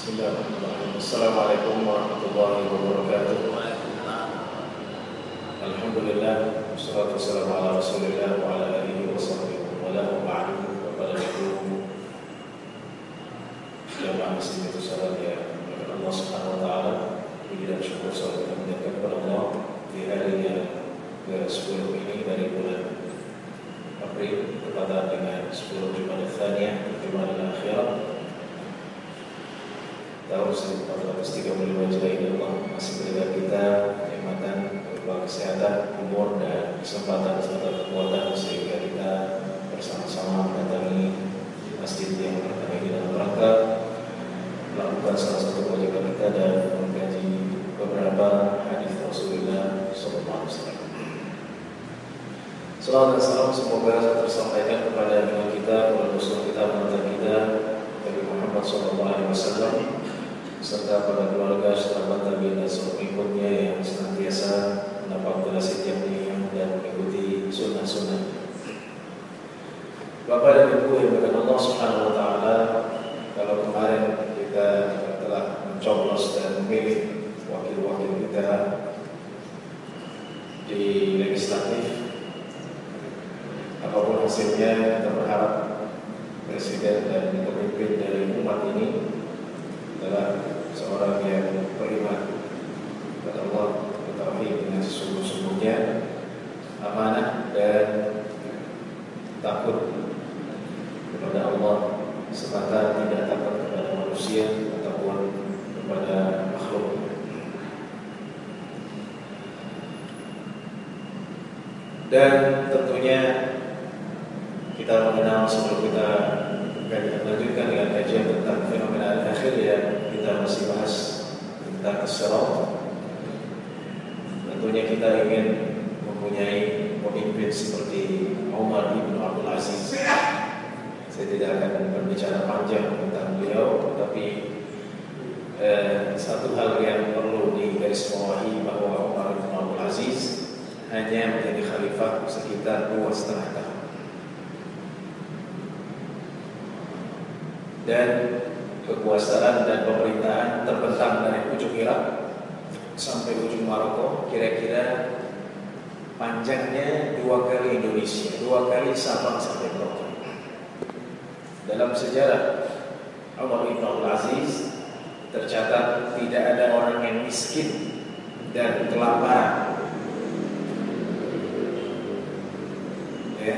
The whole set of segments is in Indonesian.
Bismillahirrahmanirrahim. Assalamualaikum warahmatullahi wabarakatuh. Alhamdulillah, wassalatu wassalamu ala Rasulillah wa ala alihi wa sahbihi wa lahu ba'du. Kepada seluruh jamaah muslimin sekalian, Allah Subhanahu wa taala, puji dan syukur selalu kita panjatkan kepada Allah di hari yang ke-10 ini dari bulan April bertepatan dengan 10 Jumadil Tsaniyah, Jumadil Akhirah tahun 1435 Hijriah. Ini Allah masih berikan kita kenikmatan berupa kesehatan, umur dan kesempatan serta kekuatan sehingga kita bersama-sama mendatangi masjid yang pertama ini dalam rangka melakukan salah satu kewajiban kita dan mengkaji beberapa hadis Rasulullah SAW. Salawat dan salam semoga tersampaikan kepada junjungan kita, kepada Rasul kita, panutan kita, Nabi Muhammad SAW, serta pada keluarga, sahabat tabi'in dan seluruh pengikutnya yang senantiasa mendapat setiap niat dan mengikuti sunnah-sunnah. Bapak dan Ibu yang berkenan Allah Subhanahu wa taala, kalau kemarin kita telah mencoblos dan memilih wakil-wakil kita di legislatif, apapun hasilnya kita berharap presiden dan pemimpin dari umat ini adalah seorang yang beriman kepada Allah, bertauhid dengan sesungguh-sungguhnya, amanah dan takut kepada Allah semata, tidak takut kepada manusia ataupun kepada makhluk. Dan tentunya kita mengenal sebelum kita lanjutkan dengan kajian tentang fenomena akhir yang kita masih bahas tentang as-sirat. Tentunya kita ingin mempunyai pemimpin seperti Umar bin Abdul Aziz. Saya tidak akan berbicara panjang tentang beliau, tetapi satu hal yang perlu digarisbawahi bahwa Umar bin Abdul Aziz hanya menjadi khalifah sekitar 2,5 tahun. Dan kekuasaan dan pemerintahan terbentang dari ujung Irak sampai ujung Maroko, kira-kira panjangnya 2 kali Indonesia, 2 kali Sabang sampai Merauke. Dalam sejarah Umar bin Abdul Aziz tercatat tidak ada orang yang miskin dan kelaparan. Ya,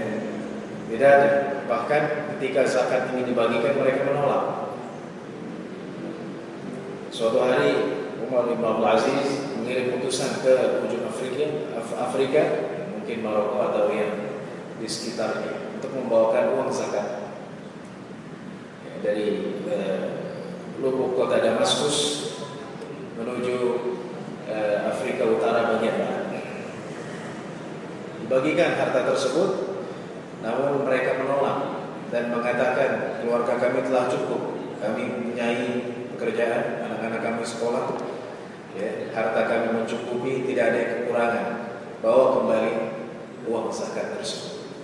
tidak ada. Bahkan ketika zakat ini dibagikan, mereka menolak. Suatu hari Umar bin Abdul Aziz mengirim utusan ke ujung Afrika, mungkin Maroko atau yang di sekitarnya, untuk membawakan uang zakat dari lubuk kota Damaskus menuju Afrika Utara bagian barat. Dibagikan harta tersebut, namun mereka menolak dan mengatakan keluarga kami telah cukup, kami mempunyai pekerjaan, anak-anak kami sekolah, ya, harta kami mencukupi, tidak ada kekurangan, bawa kembali uang zakat tersebut.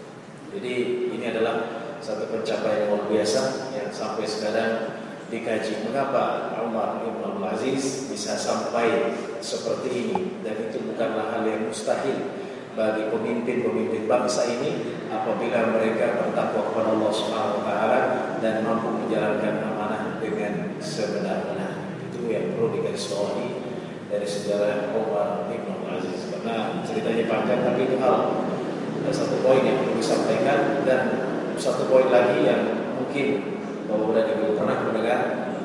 Jadi ini adalah satu pencapaian luar biasa yang sampai sekarang dikaji. Mengapa Umar bin Abdul Aziz bisa sampai seperti ini, dan itu bukanlah hal yang mustahil bagi pemimpin-pemimpin bangsa ini apabila mereka bertakwa kepada Allah Subhanahu wa taala dan mampu menjalankan amanah dengan sebenar-benarnya. Itu yang perlu digarisbawahi dari sejarah Umar bin Abdul Aziz. Karena ceritanya panjang, tapi itu hal, ada satu poin yang perlu disampaikan, dan satu poin lagi yang mungkin Bapak dan Ibu pernah mendengar,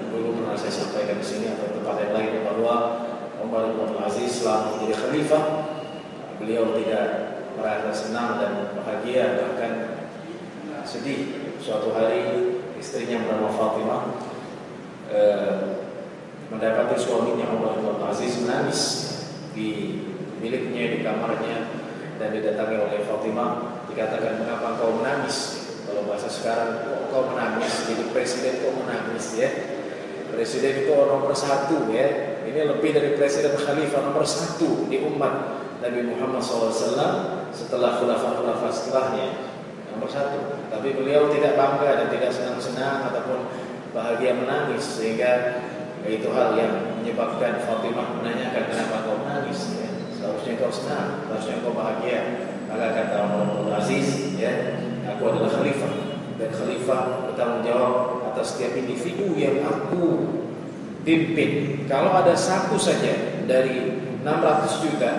dulu pernah saya sampaikan di sini atau tempat yang lain, bahwa Umar bin Abdul Aziz selama menjadi khalifah, beliau tidak merasa senang dan bahagia, bahkan sedih. Suatu hari istrinya bernama Fatimah mendapati suaminya Umar bin Abdul Aziz menangis di biliknya, di kamarnya, dan didatangi oleh Fatimah. Dikatakan, mengapa kau menangis? Kalau bahasa sekarang, kok kau menangis? Jadi presiden kok menangis, ya? Presiden itu nomor 1, ya. Ini lebih dari presiden, khalifah nomor 1 di umat Nabi Muhammad SAW setelah khulafah-khulafah setelahnya, nomor 1. Tapi beliau tidak bangga dan tidak senang-senang ataupun bahagia menangis, sehingga Itu hal yang menyebabkan Fatimah menanyakan, kenapa kau menangis? Ya, seharusnya kau senang, seharusnya kau bahagia. Maka kata Umar bin Aziz, ya, aku adalah khalifah dan khalifah bertanggung jawab atas setiap individu yang aku pimpin. Kalau ada satu saja dari 600 juta,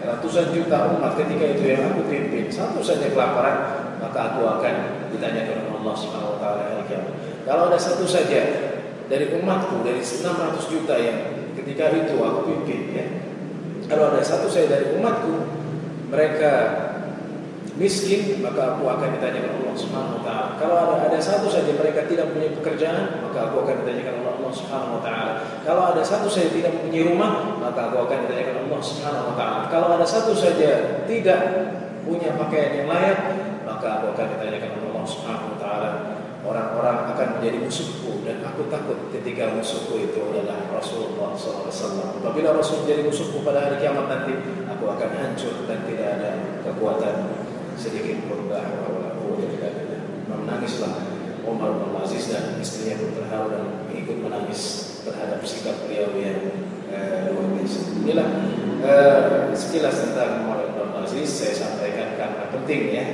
ratusan juta umat ketika itu yang aku pimpin, satu saja kelaparan, maka aku akan ditanyakan oleh Allah Subhanahu wa taala hari kiamat. Kalau ada satu saja dari umatku, dari 600 juta yang ketika itu aku pimpin, ya, kalau ada satu saja dari umatku mereka miskin, maka aku akan ditanyakan oleh Allah Subhanahu wa taala. Kalau ada satu saja mereka tidak punya pekerjaan, maka aku akan ditanyakan oleh Allah Subhanahu wa taala. Kalau ada satu saja tidak mempunyai rumah, maka aku akan ditanyakan oleh Allah Subhanahu wa taala. Kalau ada satu saja tidak punya pakaian yang layak, maka aku akan ditanyakan oleh Allah Subhanahu wa taala. Orang-orang akan menjadi musuhku dan aku takut ketika musuhku itu adalah Rasulullah SAW. Apabila Rasul menjadi musuhku pada hari kiamat nanti, aku akan hancur dan tidak ada kekuatan sedikit pun. Menangislah Umar bin Aziz dan istrinya pun terharu dan ikut menangis terhadap sikap beliau yang luar biasa. Inilah sekilas tentang Umar bin Aziz saya sampaikan karena penting, ya,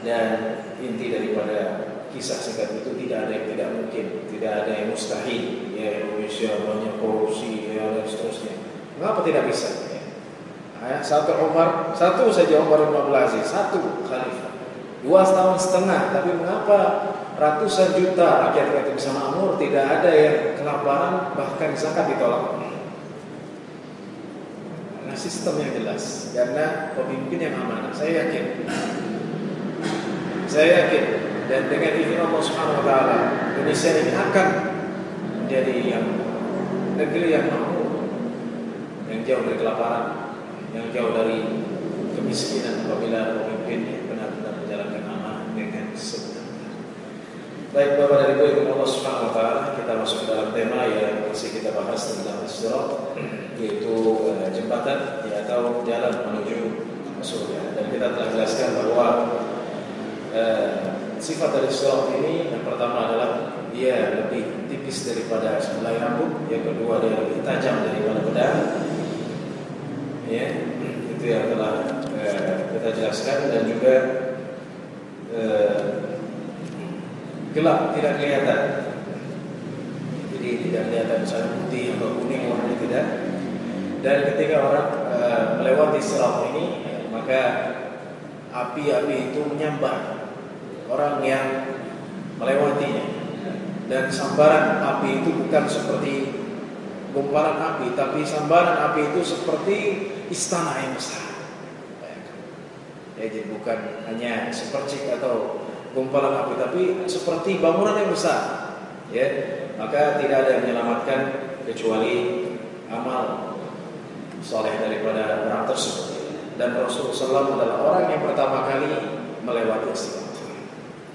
dan inti daripada kisah singkat itu tidak ada yang tidak mungkin, tidak ada yang mustahil. Ya, Indonesia banyak korupsi, ya, dan seterusnya. Mengapa tidak bisa? Ya, satu saja Umar bin Aziz, satu khalifah, 2,5 tahun, tapi mengapa ratusan juta rakyat kita bisa makmur, tidak ada yang kelaparan, bahkan zakat ditolak? Karena sistem yang jelas, karena pemimpin yang amanah. Saya yakin. Dan dengan izin Allah Subhanahu wa taala, Indonesia ini akan menjadi negeri yang makmur, yang jauh dari kelaparan, yang jauh dari kemiskinan apabila pemimpinnya benar-benar menjalankan amanah dengan sebenar-benarnya. Baik, Bapak dan Ibu yang Allah Subhanahu wa taala, kita masuk dalam tema yang masih kita bahas tentang As-Sirat, yaitu jembatan, atau jalan menuju surga. Dan kita telah jelaskan bahwa sifat dari Sirat ini, yang pertama adalah dia lebih tipis daripada sehelai rambut, yang kedua dia lebih tajam daripada pedang. Ya, itu yang telah kita jelaskan, dan juga gelap, tidak kelihatan. Jadi tidak kelihatan misalnya putih atau kuning warnanya, tidak. Dan ketika orang melewati Sirat ini, maka api-api itu menyambar orang yang melewatinya, dan sambaran api itu bukan seperti gumpalan api, tapi sambaran api itu seperti istana yang besar. Jadi bukan hanya sepercik atau gumpalan api, tapi seperti bangunan yang besar. Ya, maka tidak ada yang menyelamatkan kecuali amal soleh daripada orang tersebut. Dan Rasulullah SAW adalah orang yang pertama kali melewati Sirat.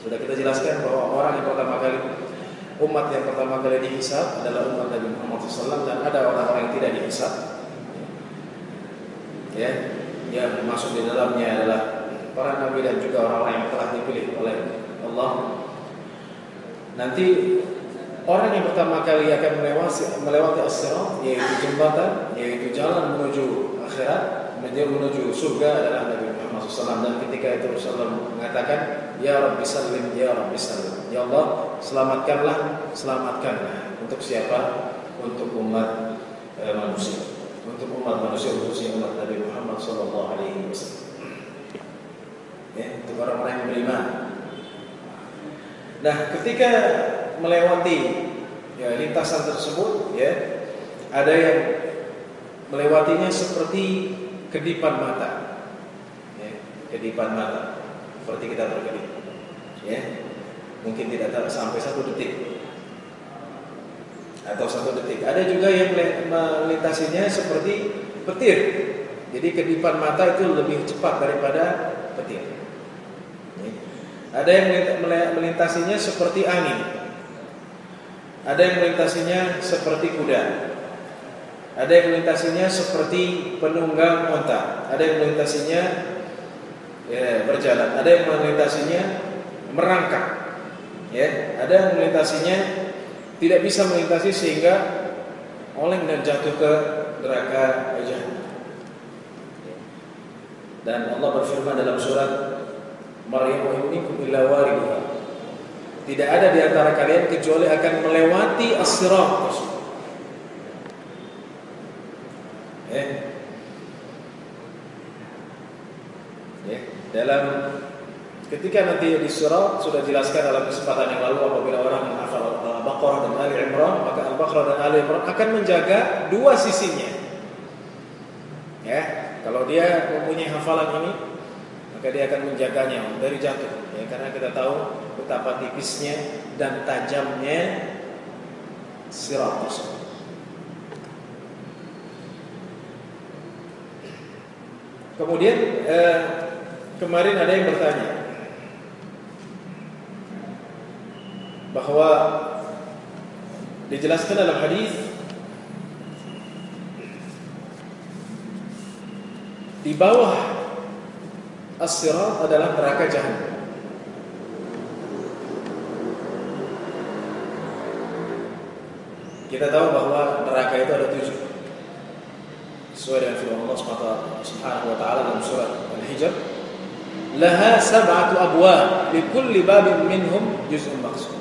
Sudah kita jelaskan bahwa orang yang pertama kali, umat yang pertama kali dihisab adalah umat Nabi Muhammad SAW, dan ada orang-orang yang tidak dihisab. Ya, yang masuk di dalamnya adalah para nabi dan juga orang-orang yang telah dipilih oleh Allah. Nanti orang yang pertama kali akan melewati As-Sirat, yaitu jembatan, yaitu jalan menuju akhirat, menuju surga, adalah Nabi Muhammad SAW. Dan ketika itu Rasulullah mengatakan, Ya Rabbi Salim, Ya Rabbi Salim, Ya Allah, selamatkanlah. Untuk siapa? Untuk umat manusia. Untuk umat manusia, khususnya umat Nabi Muhammad SAW. Ya, untuk orang-orang yang beriman. Nah, ketika melewati lintasan tersebut, ya, ada yang melewatinya seperti kedipan mata, ya, kedipan mata, seperti kita berkedip, ya, mungkin tidak sampai 1 detik atau 1 detik. Ada juga yang melintasinya seperti petir, jadi kedipan mata itu lebih cepat daripada petir. Ya. Ada yang melintasinya seperti angin, ada yang melintasinya seperti kuda, ada yang melintasinya seperti penunggang onta, ada yang melintasinya berjalan, ada yang melintasinya merangkak, ya, ada yang melintasinya tidak bisa melintasi sehingga oleng dan jatuh ke neraka Jahannam. Dan Allah berfirman dalam surat Maryam, "Wa in minkum illa wariduha." Tidak ada di antara kalian kecuali akan melewati as-sirat tersebut. Dalam ketika nanti di surat sudah jelaskan dalam kesempatan yang lalu, apabila orang menghafal Al-Baqarah dan Ali Imran, maka Al-Baqarah dan Ali Imran akan menjaga dua sisinya. Ya, kalau dia mempunyai hafalan ini, maka dia akan menjaganya dari jatuh. Ya, karena kita tahu betapa tipisnya dan tajamnya sirat tersebut. Kemudian kemarin ada yang bertanya bahwa dijelaskan dalam hadis di bawah as-sirat adalah neraka Jahannam. Kita tahu bahwa neraka itu ada 7. Sesuai dengan firman Allah Subhanahu wa taala dalam surat Al-Hijr, "Laha sab'atu abwab, li kulli babin minhum juz'un maqsum."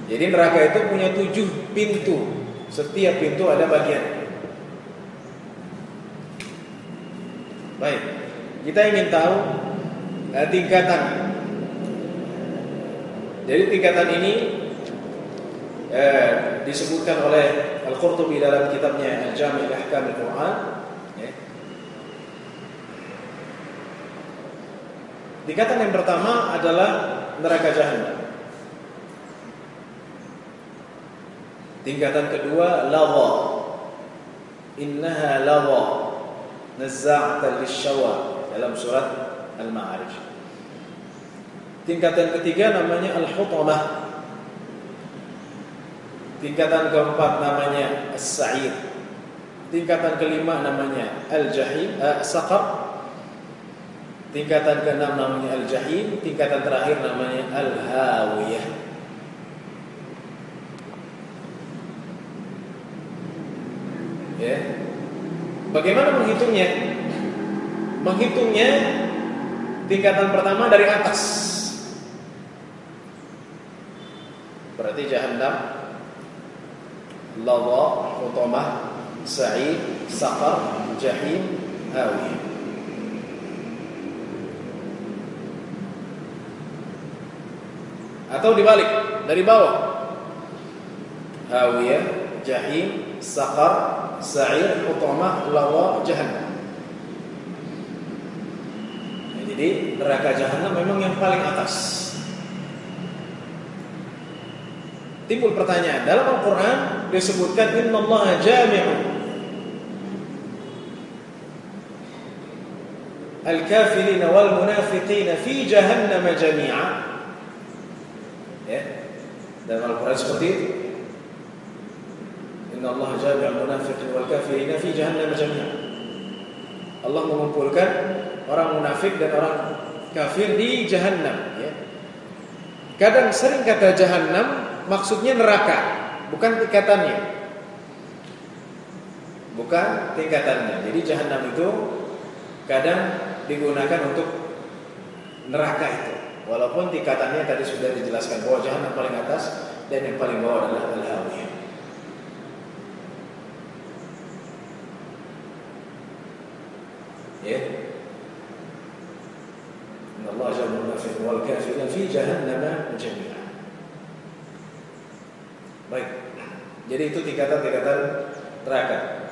Jadi neraka itu punya 7 pintu. Setiap pintu ada bagian. Baik, kita ingin tahu tingkatan. Jadi tingkatan ini disebutkan oleh Al-Qurtubi dalam kitabnya Al-Jami' li Ahkam Al-Quran. Tingkatan yang pertama adalah neraka Jahannam. Tingkatan kedua lawa. Innaha lawa nazza'atan lisyawa dalam surat Al-Ma'arij. Tingkatan ketiga namanya Al-Hutamah. Tingkatan keempat namanya As-Sa'ir. Tingkatan kelima namanya Al-Jahim, Saqar. Tingkatan keenam namanya Al-Jahim. Tingkatan terakhir namanya Al-Hawiyah. Ya. Bagaimana menghitungnya? Menghitungnya tingkatan pertama dari atas. Berarti Jahannam, Lawa, Hutamah, Sa'id, Saqar, Jahim, Hawiyah. Atau dibalik, dari bawah. Hawiyah, Jahim, Saqar, Sa'ir, Hutamah, Lawa, Jahannam. Jadi neraka Jahannam memang yang paling atas. Timbul pertanyaan, dalam Al-Quran disebutkan innallaha jami'u al-kafirina wal munafiqina fi jahannam jami'a. Ya, dalam Al-Quran seperti itu. Innallaha jami'u al-munafiqina wal kafirina fi jahannam jami'a. Allah mengumpulkan orang munafik dan orang kafir di Jahannam. Ya. Kadang sering kata Jahannam maksudnya neraka, bukan tingkatannya. Bukan tingkatannya. Jadi Jahannam itu kadang digunakan untuk neraka itu. Walaupun tingkatannya tadi sudah dijelaskan bahwa Jahannam paling atas dan yang paling bawah adalah Al-Hawiyah. Ya. Innallaha jami'ul munafiqina wal kafirina fi jahannam jami'a. Baik. Jadi itu tingkatan-tingkatan neraka.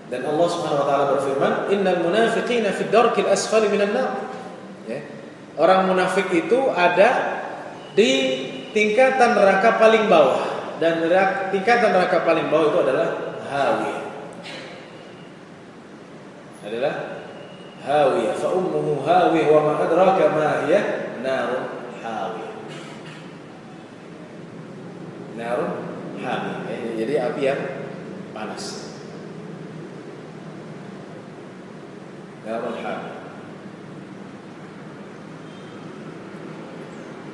Dan Allah Subhanahu wa taala berfirman, "Innal munafiqina fid darkil asfali minan nar." Ya. Orang munafik itu ada di tingkatan neraka paling bawah, dan tingkatan neraka paling bawah itu adalah hawiyah. Adalah hawiyah. Fa ummuhu hawiyah wa ma adraka ma hiya narun hawiyah. Narun hamiyah. Jadi api yang panas. Narun hamiyah.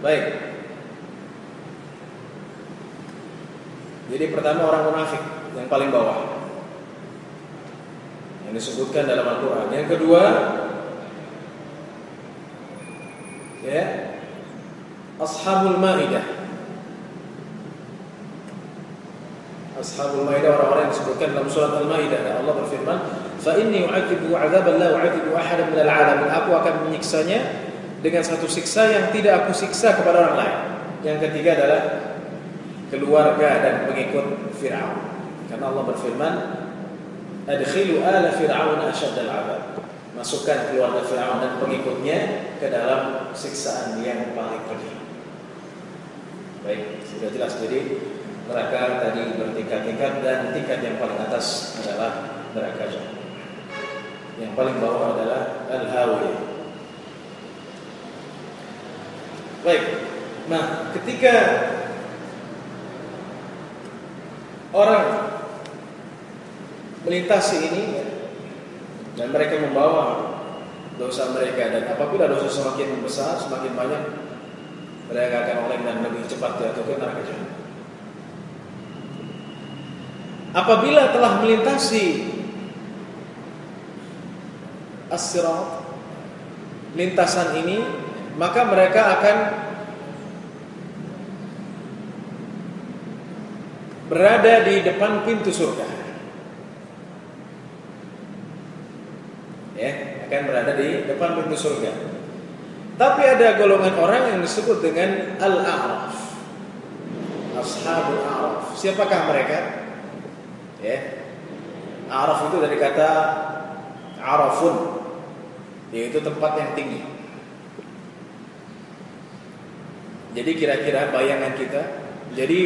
Baik. Jadi pertama orang munafik yang paling bawah yang disebutkan dalam Al-Quran. Yang kedua, ya, Ashabul Maidah. Ashabul Maidah orang-orang yang disebutkan dalam surat Al-Maidah. Allah berfirman, "Fa inni u'adzibu 'adzaban la u'adzibu ahadan minal 'alamin." Aku akan menyiksanya dengan satu siksa yang tidak aku siksa kepada orang lain. Yang ketiga adalah keluarga dan pengikut Fir'aun. Karena Allah berfirman, "Adkhilu ala Fir'aun asyaddal 'adzab." Masukkan keluarga Fir'aun dan pengikutnya ke dalam siksaan yang paling pedih. Baik, sudah jelas. Jadi neraka tadi bertingkat-tingkat dan tingkat yang paling atas adalah neraka Jahannam. Yang paling bawah adalah Al-Hawiyah. Baik. Nah, ketika orang melintasi ini dan mereka membawa dosa mereka, dan apabila dosa semakin besar, semakin banyak, mereka akan oleh dan lebih cepat jatuh ke neraka Jahannam. Apabila telah melintasi as-sirat, lintasan ini, maka mereka akan berada di depan pintu surga. Ya, akan berada di depan pintu surga. Tapi ada golongan orang yang disebut dengan Al-A'raf. Ashabul A'raf. Siapakah mereka? Ya. A'raf itu dari kata Arafun, yaitu tempat yang tinggi. Jadi kira-kira bayangan kita, jadi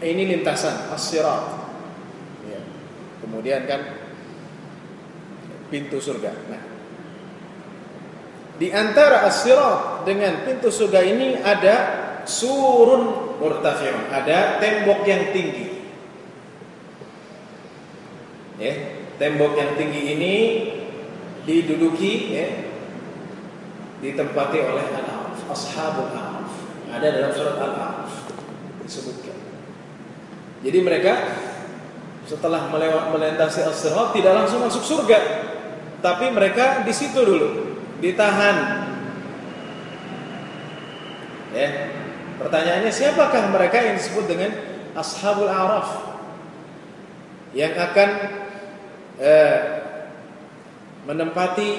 ini lintasan as-sirat. Ya. Kemudian kan pintu surga. Nah, di antara as-sirat dengan pintu surga ini ada surun murtafi'un, ada tembok yang tinggi. Ya, tembok yang tinggi ini diduduki, ya, ditempati oleh Al-A'raf, Ashabul A'raf. Ada dalam surat Al-A'raf disebutkan. Jadi mereka setelah melintasi as-sirat tidak langsung masuk surga, tapi mereka di situ dulu ditahan. Ya, pertanyaannya, siapakah mereka yang disebut dengan Ashabul A'raf yang akan menempati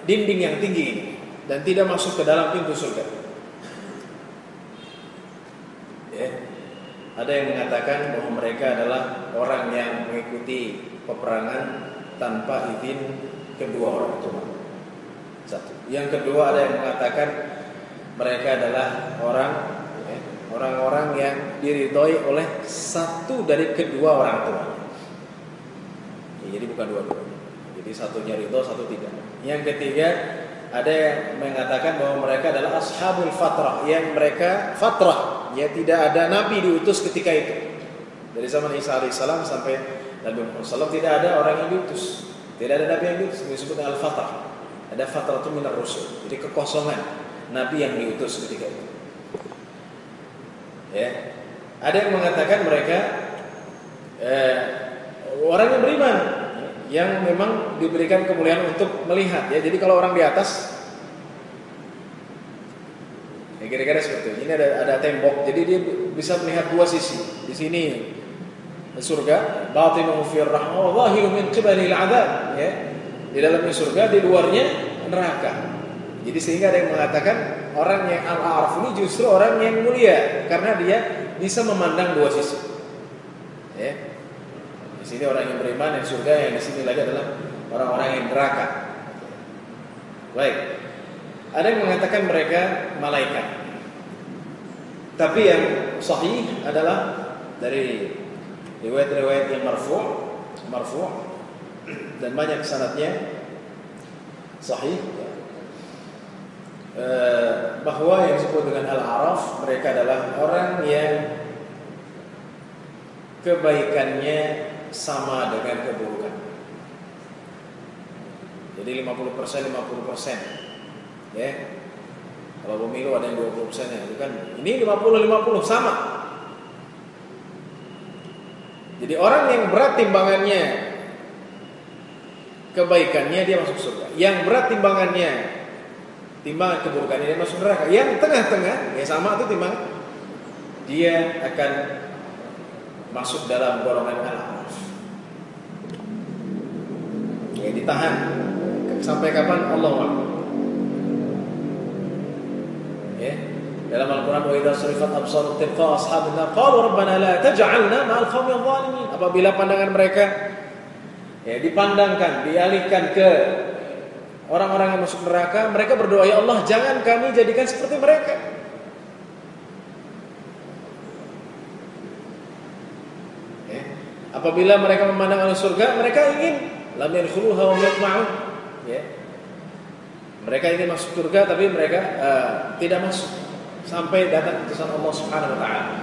dinding yang tinggi ini dan tidak masuk ke dalam pintu surga? Ya. Ada yang mengatakan bahwa mereka adalah orang yang mengikuti peperangan tanpa izin kedua orang tua. Satu. Yang kedua, ada yang mengatakan mereka adalah orang-orang yang diridhoi oleh satu dari kedua orang tua. Jadi bukan dua-duanya. Jadi satunya ridho, satu tidak. Yang ketiga, ada yang mengatakan bahwa mereka adalah ashabul fatrah, yang mereka fatrah, ya, tidak ada nabi diutus ketika itu. Dari zaman Isa alaihissalam sampai Nabi Muhammad SAW tidak ada orang yang diutus, tidak ada nabi yang diutus. Disebut al-fatrah. Ada fatratu minar rusul. Jadi kekosongan nabi yang diutus ketika itu. Ya. Ada yang mengatakan mereka orang yang beriman, yang memang diberikan kemuliaan untuk melihat, ya. Jadi kalau orang di atas, ya kira-kira seperti ini. Ini ada tembok, jadi dia bisa melihat dua sisi. Di sini surga, batinuhu fir rahmah wa zahiruhu min qibalil adzab, ya. Di dalamnya surga, di luarnya neraka. Jadi sehingga ada yang mengatakan orang yang Al-A'raf ini justru orang yang mulia karena dia bisa memandang dua sisi. Ya. Di sini orang yang beriman yang surga, yang di sini lagi adalah orang-orang yang neraka. Baik. Ada yang mengatakan mereka malaikat. Tapi yang sahih adalah dari riwayat-riwayat yang marfu' dan banyak sanadnya sahih, bahwa yang disebut dengan Al-A'raf mereka adalah orang yang kebaikannya sama dengan keburukan. Jadi 50%, ya. Kalau pemilu ada yang 20% ya, itu kan ini 50-50 sama. Jadi orang yang berat timbangannya kebaikannya dia masuk surga. Yang berat timbangannya timbangan keburukannya dia masuk neraka. Yang tengah-tengah ya sama itu timbangan dia akan masuk dalam golongan al-araf. Ya ditahan sampai kapan Allah SWT. Ya. Dalam Al-Quran wa idza surifat absaruhum tilqa ashabin nar qalu rabbana la taj'alna ma'al qaumil zalimin. Apabila pandangan mereka ya dipandangkan, dialihkan ke orang-orang yang masuk neraka, mereka berdoa, ya Allah jangan kami jadikan seperti mereka. Ya. Apabila mereka memandang ahli surga, mereka ingin lam yadkhuluha wa yatma'un. Ya. Mereka ingin masuk surga tapi mereka tidak masuk sampai datang keputusan Allah Subhanahu wa taala.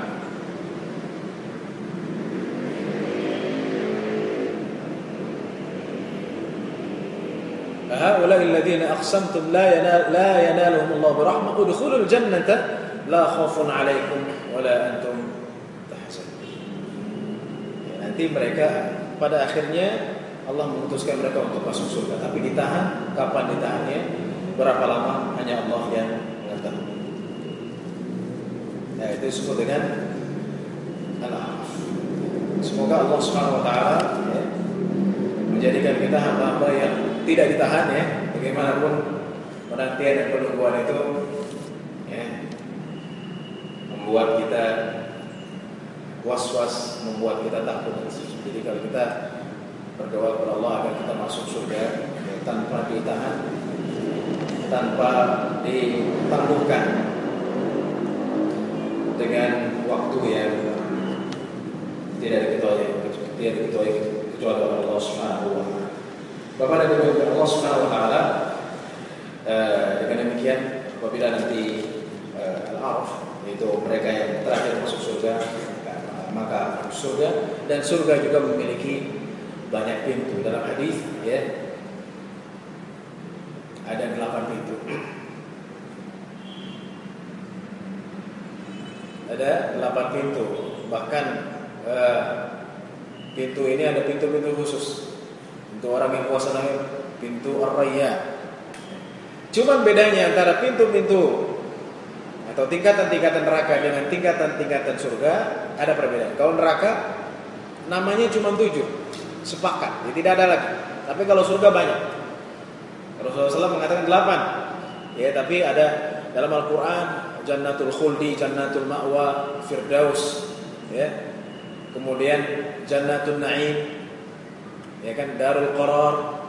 هؤلاء الذين أقسمتم لا ينالهم الله برحمة ادخلوا الجنة لا خوف عليكم ولا أنتم تحزنون. Nanti mereka pada akhirnya Allah memutuskan mereka untuk masuk surga, tapi ditahan. Kapan ditahannya? Berapa lama? Hanya Allah yang mengetahui. Nah, itu disebut dengan al-araf. Semoga Allah Subhanahu wa taala ya, menjadikan kita hamba-hamba yang tidak ditahan ya, bagaimanapun penantian dan penungguan itu ya, membuat kita was-was, membuat kita takut. Jadi kalau kita berdoa kepada Allah agar kita masuk surga ya, tanpa ditahan, tanpa ditangguhkan dengan waktu yang tidak diketahui kecuali Allah Subhanahu wa taala. Bapak dan Ibu Allah Subhanahu wa taala, dengan demikian apabila nanti al-araf yaitu mereka yang terakhir masuk surga, maka surga, dan surga juga memiliki banyak pintu. Dalam hadis ya ada 8 pintu. Ada 8 pintu. Bahkan pintu ini ada pintu-pintu khusus. Untuk orang yang puasa namanya pintu Ar-Rayyan. Cuman bedanya antara pintu-pintu atau tingkatan-tingkatan neraka dengan tingkatan-tingkatan surga ada perbedaan. Kalau neraka namanya cuma 7, sepakat, jadi tidak ada lagi. Tapi kalau surga banyak. Rasulullah SAW mengatakan 8. Ya, tapi ada dalam Al-Quran Jannatul Khuldi, Jannatul Ma'wa, Firdaus, ya. Kemudian Jannatul Na'im, ya kan, Darul Qarar,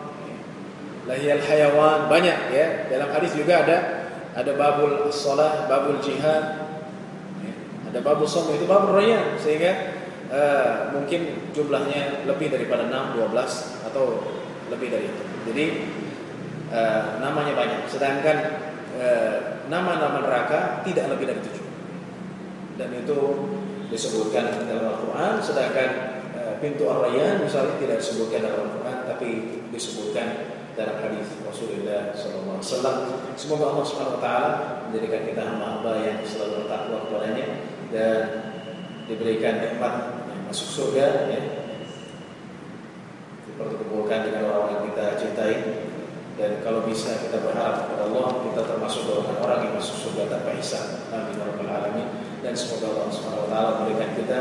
Lahiyal Hayawan, banyak ya. Dalam hadis juga ada babul shalah, babul jihad, ya. Ada babul shaum, itu babul rayyan, sehingga mungkin jumlahnya lebih daripada 6, 12 atau lebih dari itu. Jadi namanya banyak, sedangkan nama-nama neraka tidak lebih dari 7. Dan itu disebutkan dalam Al-Quran, sedangkan pintu Ar-Rayyan misalnya tidak disebutkan dalam Al-Quran, tapi disebutkan dalam hadis Rasulullah SAW. Semoga Allah Subhanahu Wa Taala menjadikan kita hamba-hamba yang selalu bertakwa kepadanya dan diberikan nikmat masuk surga, ya. Dipertemukan dengan orang yang kita cintai, dan kalau bisa kita berharap kepada Allah kita termasuk golongan orang yang masuk surga tanpa hisab. Amin ya rabbal alamin. Dan semoga Allah Subhanahu Wa Taala memberikan kita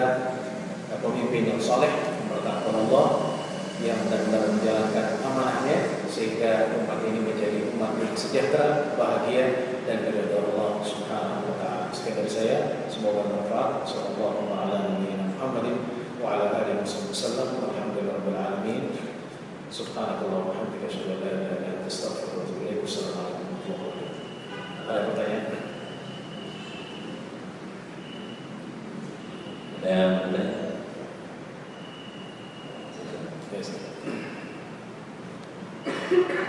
pemimpin yang saleh, bertakwa Allah, yang benar-benar menjalankan amanahnya, sehingga umat ini menjadi umat yang sejahtera, bahagia, dan ridha Allah Subhanahu Wa Taala. Sekian dari saya, semoga bermanfaat. Sallallahu alaihi wa ala alihi wasallam. Walhamdulillahirabbil alamin. Subhanakallah wa bihamdika asyhadu an la ilaha illa anta astaghfiruka wa atubu ilaik. Wassalamualaikum warahmatullahi wabarakatuh. Ada pertanyaan?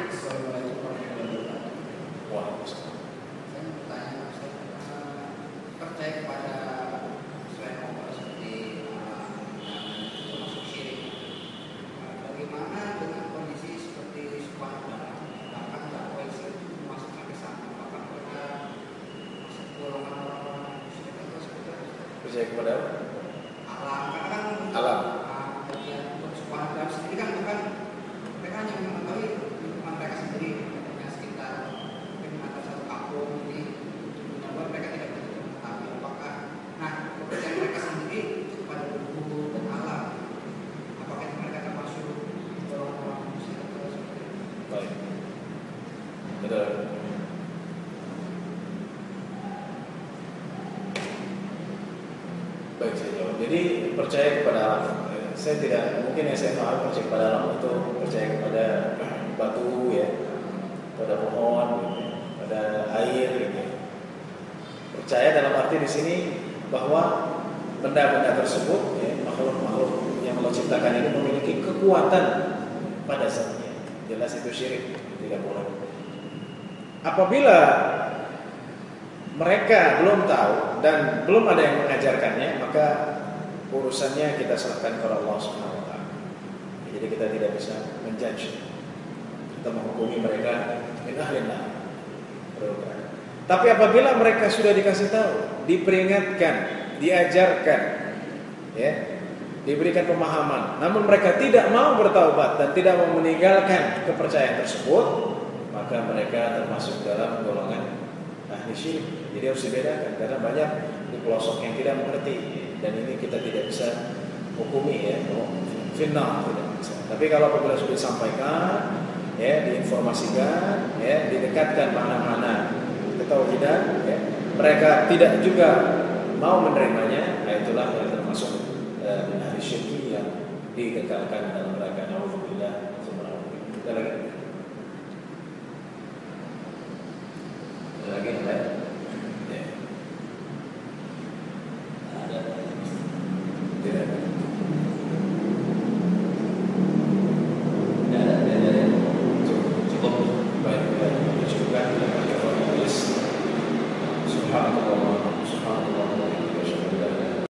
Assalamualaikum warahmatullahi wabarakatuh. Waalaikumsalam. Saya mau bertanya, Ustaz, percaya kepada selain Allah seperti termasuk syirik. Bagaimana dengan kondisi seperti sebuah darah, bahkan dakwah itu masukkan ke sana, apakah mereka masuk golongan orang-orang syirik atau seperti apa? Percaya kepada Alam, karena kan alam. percaya kepada alam. Saya tidak mungkin SMA percaya kepada alam itu percaya kepada batu ya, pada pohon, pada air gitu. Percaya dalam arti di sini bahwa benda-benda tersebut ya, makhluk-makhluk yang Allah ciptakan ini memiliki kekuatan pada zatnya. Jelas itu syirik, tidak boleh. Apabila mereka belum tahu dan belum ada yang mengajarkannya, maka urusannya kita serahkan kepada Allah Subhanahu wa taala. Jadi kita tidak bisa menjudge, kita menghukumi mereka min ahlin nar. Tapi apabila mereka sudah dikasih tahu, diperingatkan, diajarkan, ya, diberikan pemahaman, namun mereka tidak mau bertaubat dan tidak mau meninggalkan kepercayaan tersebut, maka mereka termasuk dalam golongan ahli syirik. Jadi harus dibedakan karena banyak di pelosok yang tidak mengerti dan ini kita tidak bisa hukumi ya, final tidak bisa. Tapi kalau apabila sudah disampaikan, ya, diinformasikan, ya, didekatkan mana-mana ketauhidan, ya, mereka tidak juga mau menerimanya, nah itulah yang termasuk ahli syirik yang dikekalkan dalam neraka. Nauzubillah. Kita lagi. Lagi ya. Ada. Tidak ada. Cukup. Baik, cukupkan. Subhanallah.